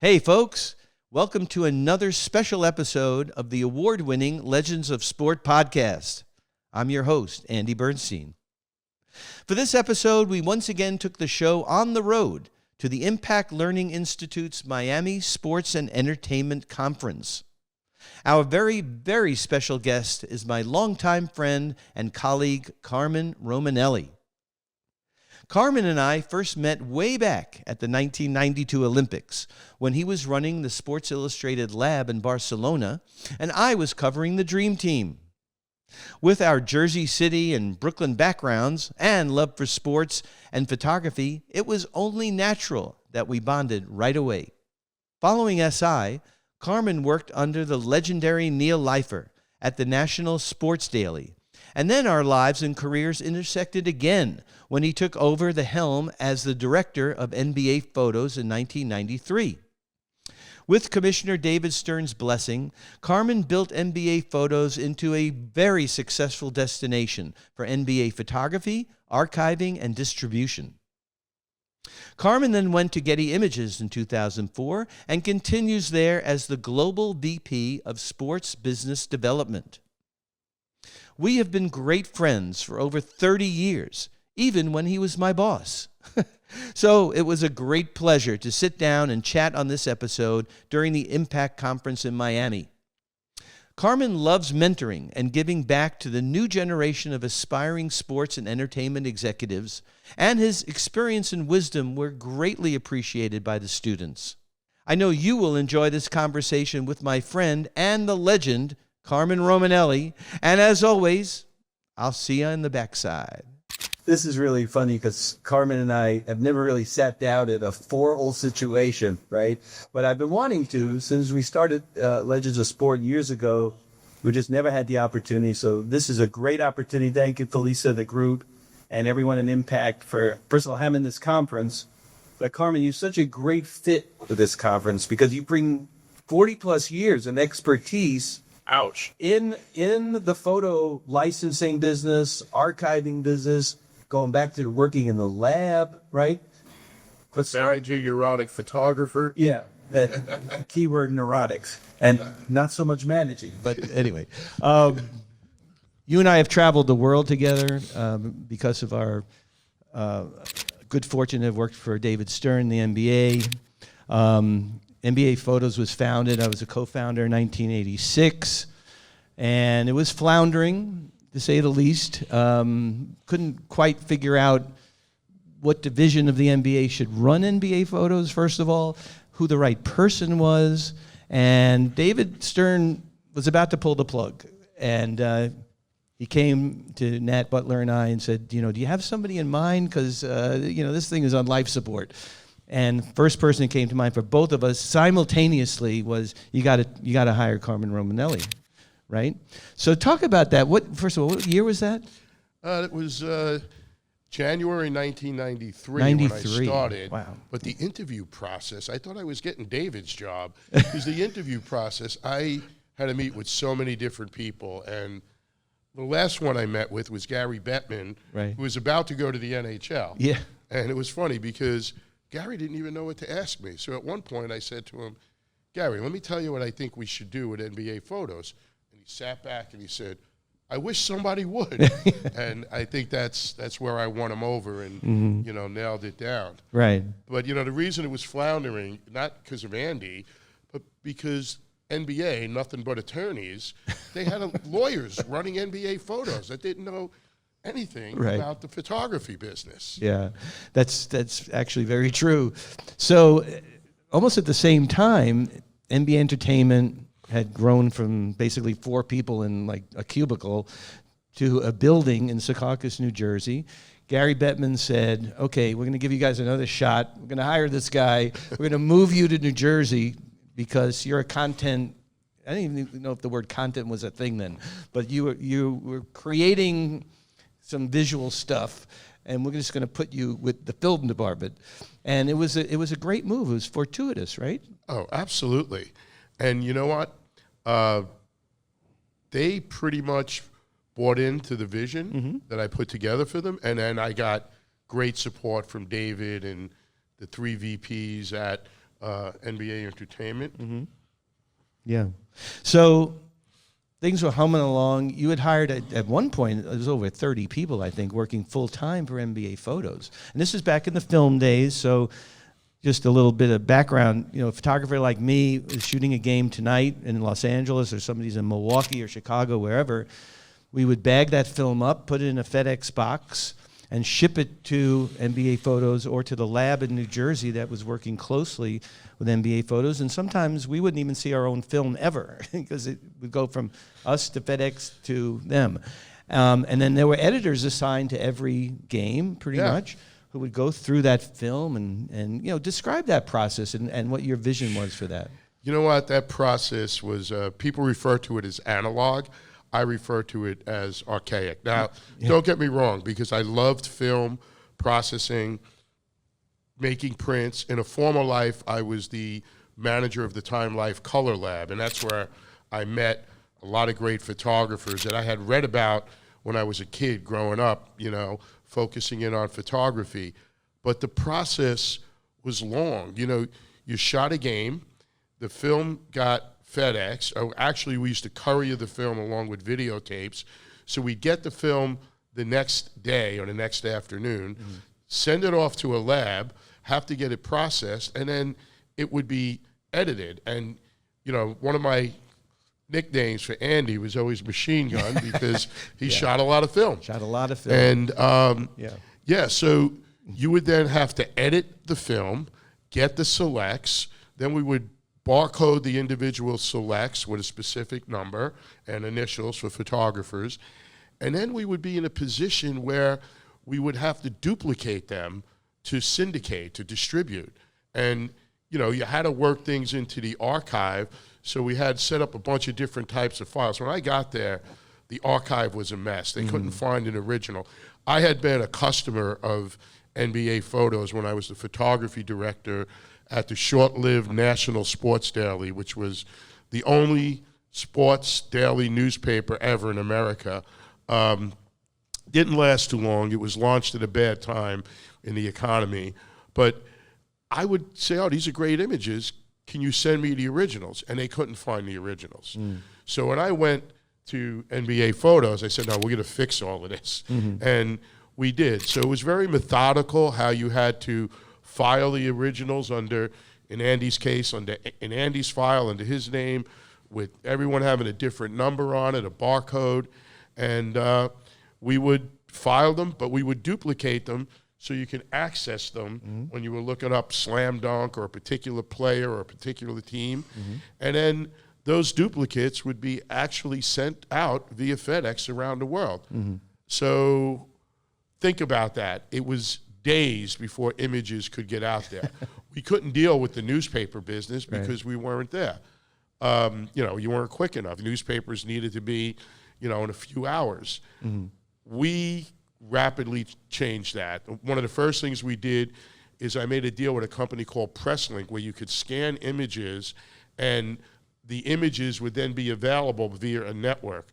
Hey, folks. Welcome to another special episode of the award-winning Legends of Sport podcast. I'm your host, Andy Bernstein. For this episode, we once again took the show on the road to the Impact Learning Institute's Miami Sports and Entertainment Conference. Our very, very special guest is my longtime friend and colleague, Carmin Romanelli. Carmin and I first met way back at the 1992 Olympics when he was running the Sports Illustrated lab in Barcelona and I was covering the Dream Team. With our Jersey City and Brooklyn backgrounds and love for sports and photography, it was only natural that we bonded right away. Following SI, Carmin worked under the legendary Neil Leifer at the National Sports Daily, and then our lives and careers intersected again when he took over the helm as the director of NBA Photos in 1993. With Commissioner David Stern's blessing, Carmin built NBA Photos into a very successful destination for NBA photography, archiving, and distribution. Carmin then went to Getty Images in 2004 and continues there as the Global VP of Sports Business Development. We have been great friends for over 30 years, even when he was my boss. So it was a great pleasure to sit down and chat on this episode during the Impact Conference in Miami. Carmin loves mentoring and giving back to the new generation of aspiring sports and entertainment executives, and his experience and wisdom were greatly appreciated by the students. I know you will enjoy this conversation with my friend and the legend, Carmin Romanelli, and as always, I'll see you on the backside. This is really funny because Carmin and I have never really sat down in a formal situation, right? But I've been wanting to since we started Legends of Sport years ago. We just never had the opportunity. So this is a great opportunity. Thank you, Felisa, the group, and everyone in Impact for, first of all, having this conference. But Carmin, you're such a great fit for this conference because you bring 40 plus years of expertise in the photo licensing business, archiving business, going back to working in the lab, right? Neurotic photographer. Yeah, that keyword neurotics, and not so much managing. But anyway, you and I have traveled the world together because of our good fortune to have worked for David Stern, the NBA. NBA Photos was founded. I was a co-founder in 1986, and it was floundering, to say the least. Couldn't quite figure out what division of the NBA should run NBA Photos, first of all, who the right person was. And David Stern was about to pull the plug. And he came to Nat Butler and I and said, do you have somebody in mind? Because, this thing is on life support. And first person that came to mind for both of us simultaneously was, you got to hire Carmin Romanelli. Right? So talk about that. First of all, what year was that? It was January 1993 when I started. Wow. But the interview process, I thought I was getting David's job. Because the interview process, I had to meet with so many different people. And the last one I met with was Gary Bettman, right, who was about to go to the NHL. Yeah. And it was funny because Gary didn't even know what to ask me. So at one point I said to him, Gary, let me tell you what I think we should do with NBA Photos. He sat back and he said, I wish somebody would. And I think that's where I won him over and, nailed it down. Right. But, the reason it was floundering, not because of Andy, but because NBA, nothing but attorneys, they had lawyers running NBA Photos that didn't know anything about the photography business. Yeah, that's actually very true. So almost at the same time, NBA Entertainment had grown from basically 4 people in like a cubicle to a building in Secaucus, New Jersey. Gary Bettman said, okay, we're going to give you guys another shot. We're going to hire this guy. We're going to move you to New Jersey because you're a content, I didn't even know if the word content was a thing then, but you were creating some visual stuff, and we're just going to put you with the film department. And it was a great move. It was fortuitous, right? Oh, absolutely. And you know what? They pretty much bought into the vision that I put together for them, and then I got great support from David and the 3 VPs at NBA Entertainment. Yeah. So things were humming along. You had hired at one point, it was over 30 people, I think, working full-time for NBA Photos. And this is back in the film days, so just a little bit of background. You know, a photographer like me is shooting a game tonight in Los Angeles, or somebody's in Milwaukee or Chicago, wherever. We would bag that film up, put it in a FedEx box, and ship it to NBA Photos or to the lab in New Jersey that was working closely with NBA Photos. And sometimes we wouldn't even see our own film ever because it would go from us to FedEx to them. And then there were editors assigned to every game, pretty much, who would go through that film and you know, describe that process and what your vision was for that. You know what? That process was, people refer to it as analog. I refer to it as archaic. Now, don't get me wrong, because I loved film, processing, making prints. In a former life, I was the manager of the Time Life Color Lab, and that's where I met a lot of great photographers that I had read about when I was a kid growing up, you know, focusing in on photography. But the process was long. You know, you shot a game, the film got FedEx. Oh, actually, we used to courier the film along with videotapes. So we'd get the film the next day or the next afternoon, send it off to a lab, have to get it processed, and then it would be edited. And, you know, one of my nicknames for Andy was always Machine Gun because he shot a lot of film. Shot a lot of film. And, so you would then have to edit the film, get the selects, then we would barcode the individual selects with a specific number and initials for photographers. And then we would be in a position where we would have to duplicate them to syndicate, to distribute. And, you know, you had to work things into the archive. So we had set up a bunch of different types of files. When I got there, the archive was a mess. They couldn't find an original. I had been a customer of NBA Photos when I was the photography director at the short-lived National Sports Daily, which was the only sports daily newspaper ever in America. Didn't last too long. It was launched at a bad time in the economy. But I would say, oh, these are great images. Can you send me the originals? And they couldn't find the originals. So when I went to NBA Photos, I said, no, we're going to fix all of this. And we did. So it was very methodical how you had to file the originals under, in Andy's case, in Andy's file under his name, with everyone having a different number on it, a barcode. And we would file them, but we would duplicate them so you can access them when you were looking up slam dunk or a particular player or a particular team. And then those duplicates would be actually sent out via FedEx around the world. So think about that. It was days before images could get out there. We couldn't deal with the newspaper business because we weren't there. You know, you weren't quick enough. Newspapers needed to be, you know, in a few hours. We rapidly changed that. One of the first things we did is I made a deal with a company called PressLink where you could scan images and the images would then be available via a network.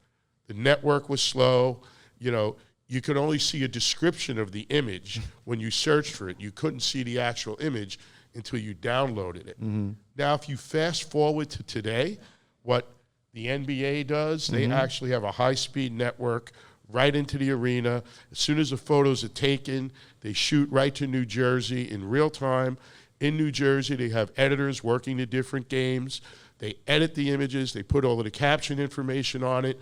The network was slow. You know, you could only see a description of the image when you searched for it. You couldn't see the actual image until you downloaded it. Now, if you fast forward to today, what the NBA does, they actually have a high-speed network right into the arena. As soon as the photos are taken, they shoot right to New Jersey in real time. In New Jersey, they have editors working the different games. They edit the images. They put all of the caption information on it.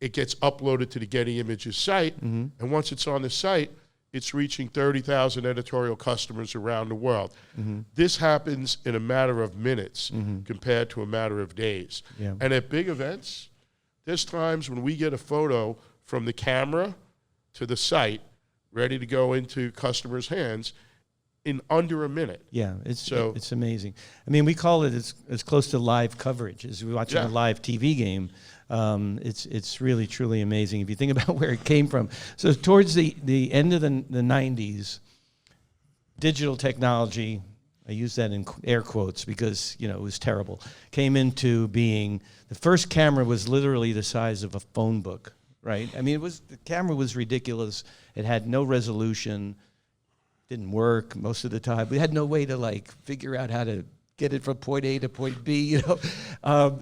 It gets uploaded to the Getty Images site, and once it's on the site, it's reaching 30,000 editorial customers around the world. This happens in a matter of minutes compared to a matter of days. And at big events, there's times when we get a photo from the camera to the site ready to go into customers' hands in under a minute. Yeah, it's amazing. I mean, we call it as close to live coverage as we're watching a live TV game. It's really, truly amazing if you think about where it came from. So towards the end of the 90s, digital technology, I use that in air quotes because, you know, it was terrible, came into being. The first camera was literally the size of a phone book, right? I mean, the camera was ridiculous. It had no resolution, didn't work most of the time. We had no way to, like, figure out how to get it from point A to point B. You know,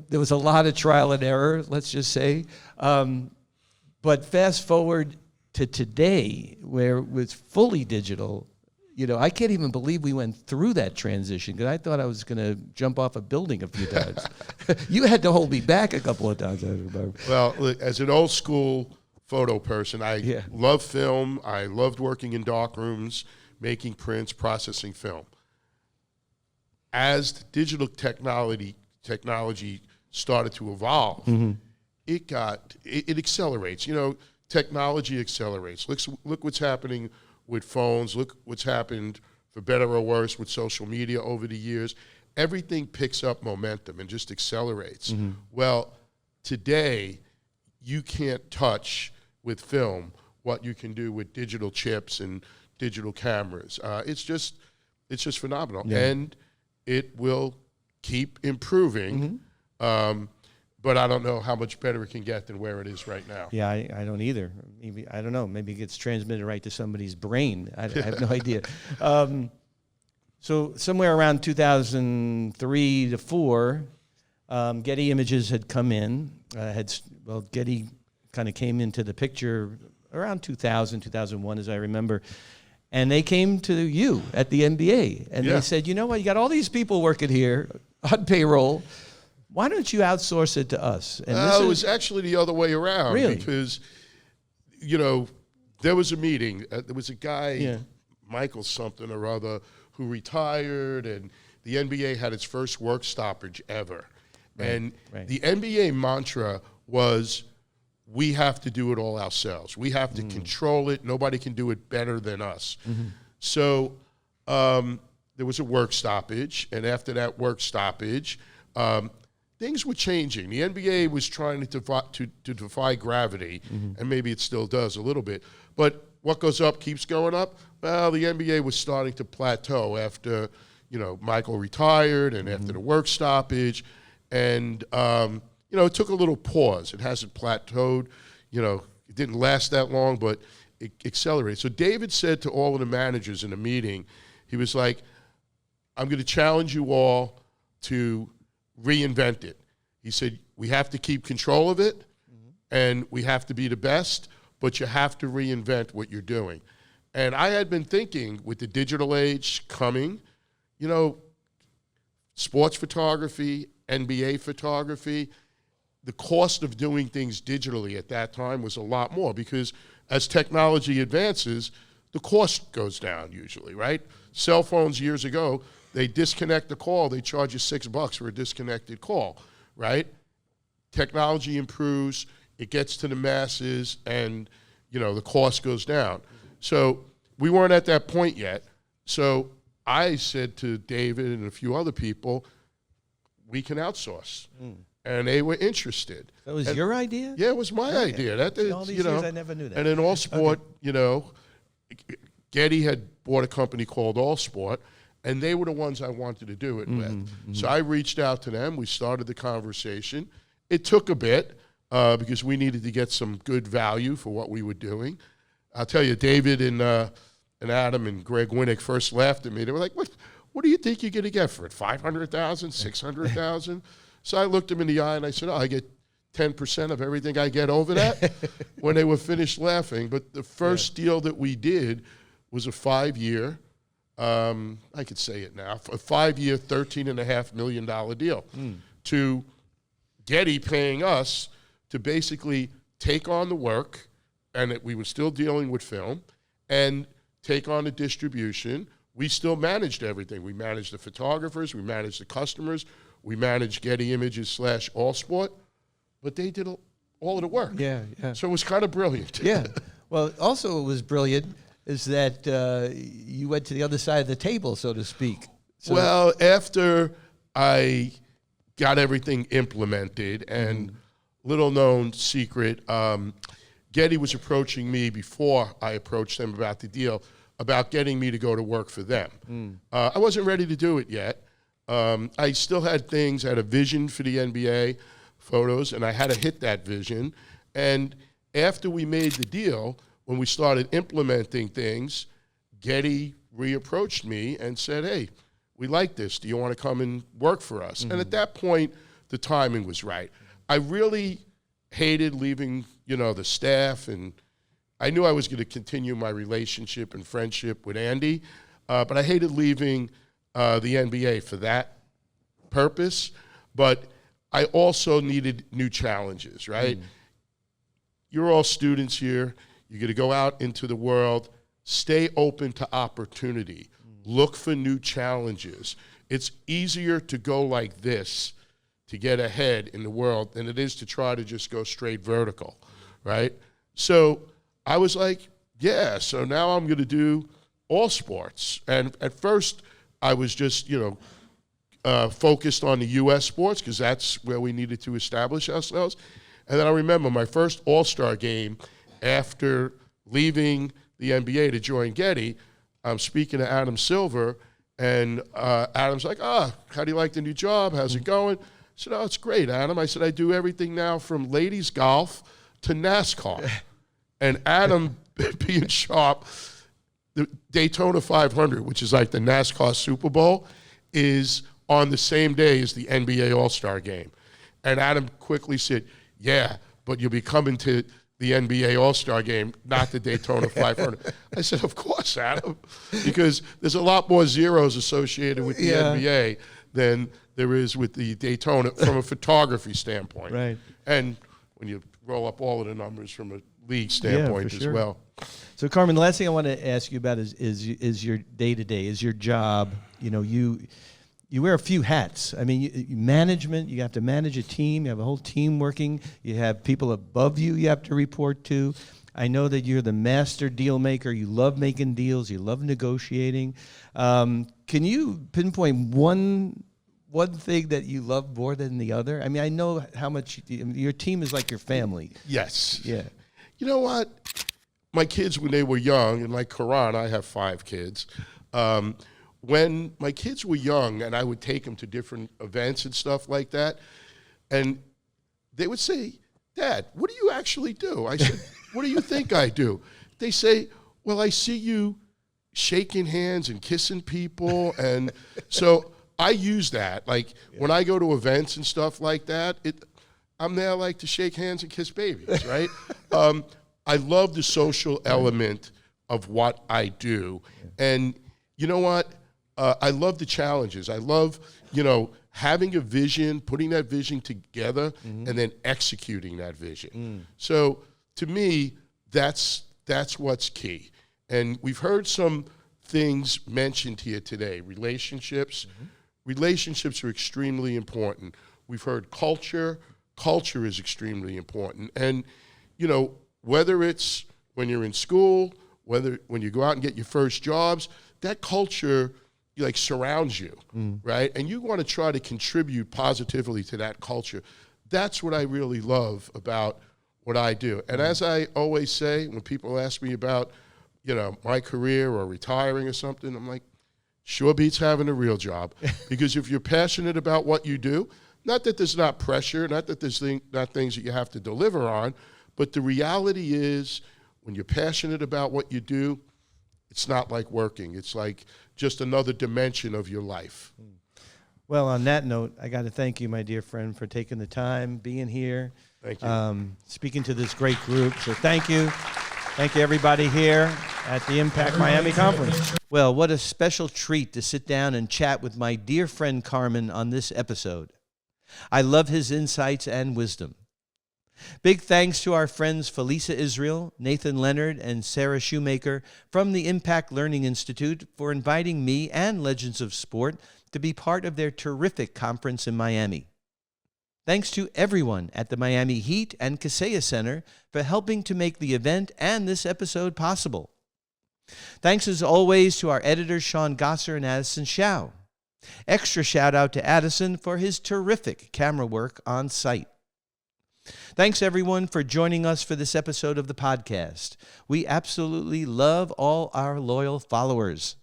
there was a lot of trial and error, let's just say. But fast forward to today, where it was fully digital. You know, I can't even believe we went through that transition because I thought I was going to jump off a building a few times. You had to hold me back a couple of times, I remember. Well, look, as an old school photo person, I love film. I loved working in dark rooms, making prints, processing film. As the digital technology started to evolve, it accelerates. You know, technology accelerates. Look what's happening with phones. Look what's happened, for better or worse, with social media over the years. Everything picks up momentum and just accelerates. Well, today, you can't touch with film what you can do with digital chips and digital cameras. It's just phenomenal. Yeah. And it will keep improving. But I don't know how much better it can get than where it is right now. Yeah, I don't either. Maybe, I don't know. Maybe it gets transmitted right to somebody's brain. I have no idea. So somewhere around 2003 to 4, Getty Images had come in. Getty kind of came into the picture around 2000, 2001, as I remember. And they came to you at the NBA. And they said, you know what, you got all these people working here on payroll. Why don't you outsource it to us? And it was actually the other way around. Really? Because, you know, there was a meeting. There was a guy, Michael something or other, who retired, and the NBA had its first work stoppage ever. Right. And the NBA mantra was, we have to do it all ourselves. We have to control it. Nobody can do it better than us. So there was a work stoppage, and after that work stoppage, things were changing. The NBA was trying to defy gravity, and maybe it still does a little bit. But what goes up keeps going up. Well, the NBA was starting to plateau after, you know, Michael retired and after the work stoppage. And, you know, it took a little pause. It hasn't plateaued. You know, it didn't last that long, but it accelerated. So David said to all of the managers in a meeting, he was like, I'm going to challenge you all to reinvent it. He said, we have to keep control of it, and we have to be the best, but you have to reinvent what you're doing. And I had been thinking, with the digital age coming, you know, sports photography, NBA photography, the cost of doing things digitally at that time was a lot more, because as technology advances, the cost goes down usually, right? Cell phones years ago, they disconnect the call, they charge you $6 for a disconnected call, right? Technology improves, it gets to the masses, and, you know, the cost goes down. So we weren't at that point yet. So I said to David and a few other people, we can outsource. And they were interested. That was your idea? Yeah, it was my idea. That, all these years, I never knew that. And in All Sport, you know, Getty had bought a company called All Sport, and they were the ones I wanted to do it with. So I reached out to them. We started the conversation. It took a bit because we needed to get some good value for what we were doing. I'll tell you, David and Adam and Greg Winnick first laughed at me. They were like, what do you think you're going to get for it, 500,000, 600,000? So I looked them in the eye and I said, I get 10% of everything I get over that, when they were finished laughing. But the first deal that we did was a 5-year, I could say it now, a 5-year, $13.5 million deal to Getty paying us to basically take on the work, and that we were still dealing with film, and take on the distribution. We still managed everything. We managed the photographers, we managed the customers, we managed Getty Images / All Sport, but they did all of the work. Yeah. So it was kind of brilliant. Yeah. Well, also it was brilliant is that you went to the other side of the table, so to speak. So well, after I got everything implemented, and little known secret, Getty was approaching me before I approached them about the deal, about getting me to go to work for them. I wasn't ready to do it yet. I still had things, I had a vision for the NBA photos, and I had to hit that vision. And after we made the deal, when we started implementing things, Getty reapproached me and said, hey, we like this. Do you want to come and work for us? And at that point, the timing was right. I really hated leaving, the staff, and I knew I was going to continue my relationship and friendship with Andy, but I hated leaving the NBA for that purpose. But I also needed new challenges, right? You're all students here. You're going to go out into the world. Stay open to opportunity. Look for new challenges. It's easier to go like this to get ahead in the world than it is to try to just go straight vertical, right? So I was like, yeah, so now I'm going to do all sports. And at first, I was just, focused on the U.S. sports because that's where we needed to establish ourselves. And then I remember my first All-Star game after leaving the NBA to join Getty. I'm speaking to Adam Silver, and Adam's like, how do you like the new job? How's it going? I said, oh, it's great, Adam. I said, I do everything now from ladies golf to NASCAR. And Adam, being sharp, the Daytona 500, which is like the NASCAR Super Bowl, is on the same day as the NBA All-Star game. And Adam quickly said, yeah, but you'll be coming to the NBA All-Star game, not the Daytona 500. I said, of course, Adam, because there's a lot more zeros associated with the NBA than there is with the Daytona from a photography standpoint. Right. And when you roll up all of the numbers from a league standpoint as well. So, Carmin, the last thing I want to ask you about is your day-to-day, is your job. You wear a few hats. I mean, management, you have to manage a team. You have a whole team working. You have people above you have to report to. I know that you're the master deal maker. You love making deals. You love negotiating. Can you pinpoint one thing that you love more than the other? I mean, I know how much your team is like your family. Yes. Yeah. You know what? My kids, when they were young, and like Karan, I have 5 kids. When my kids were young and I would take them to different events and stuff like that, and they would say, Dad, what do you actually do? I said, what do you think I do? They say, well, I see you shaking hands and kissing people. And so I use that. Like when I go to events and stuff like that, I'm there like to shake hands and kiss babies, right? I love the social element of what I do. And you know what? I love the challenges. I love, having a vision, putting that vision together, and then executing that vision. So to me, that's what's key. And we've heard some things mentioned here today. Relationships. Relationships are extremely important. We've heard culture. Culture is extremely important. And, whether it's when you're in school, whether when you go out and get your first jobs, that culture surrounds you, right? And you want to try to contribute positively to that culture. That's what I really love about what I do. And as I always say, when people ask me about, my career or retiring or something, I'm like, sure beats having a real job. Because if you're passionate about what you do, not that there's not pressure, not that there's not things that you have to deliver on, but the reality is when you're passionate about what you do, it's not like working. It's like just another dimension of your life. Well, on that note, I got to thank you, my dear friend, for taking the time, being here. Thank you. Speaking to this great group. So thank you. Thank you, everybody here at the Impact Miami Conference. Well, what a special treat to sit down and chat with my dear friend Carmin on this episode. I love his insights and wisdom. Big thanks to our friends Felisa Israel, Nathan Leonard, and Sarah Shoemaker from the Impact Learning Institute for inviting me and Legends of Sport to be part of their terrific conference in Miami. Thanks to everyone at the Miami Heat and Kaseya Center for helping to make the event and this episode possible. Thanks as always to our editors Sean Gosser and Addison Shao. Extra shout out to Addison for his terrific camera work on site. Thanks, everyone, for joining us for this episode of the podcast. We absolutely love all our loyal followers.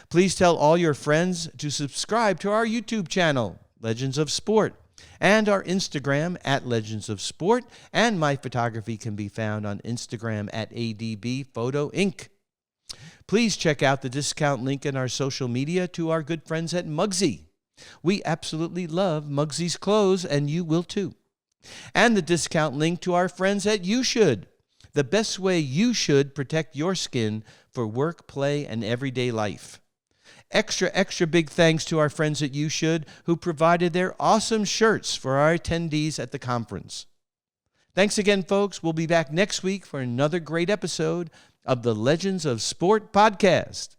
Please tell all your friends to subscribe to our YouTube channel, Legends of Sport, and our Instagram at Legends of Sport, and my photography can be found on Instagram at ADB Photo Inc. Please check out the discount link in our social media to our good friends at Muggsy. We absolutely love Muggsy's clothes, and you will too. And the discount link to our friends at You Should, the best way you should protect your skin for work, play, and everyday life. Extra big thanks to our friends at You Should, who provided their awesome shirts for our attendees at the conference. Thanks again, folks. We'll be back next week for another great episode of the Legends of Sport podcast.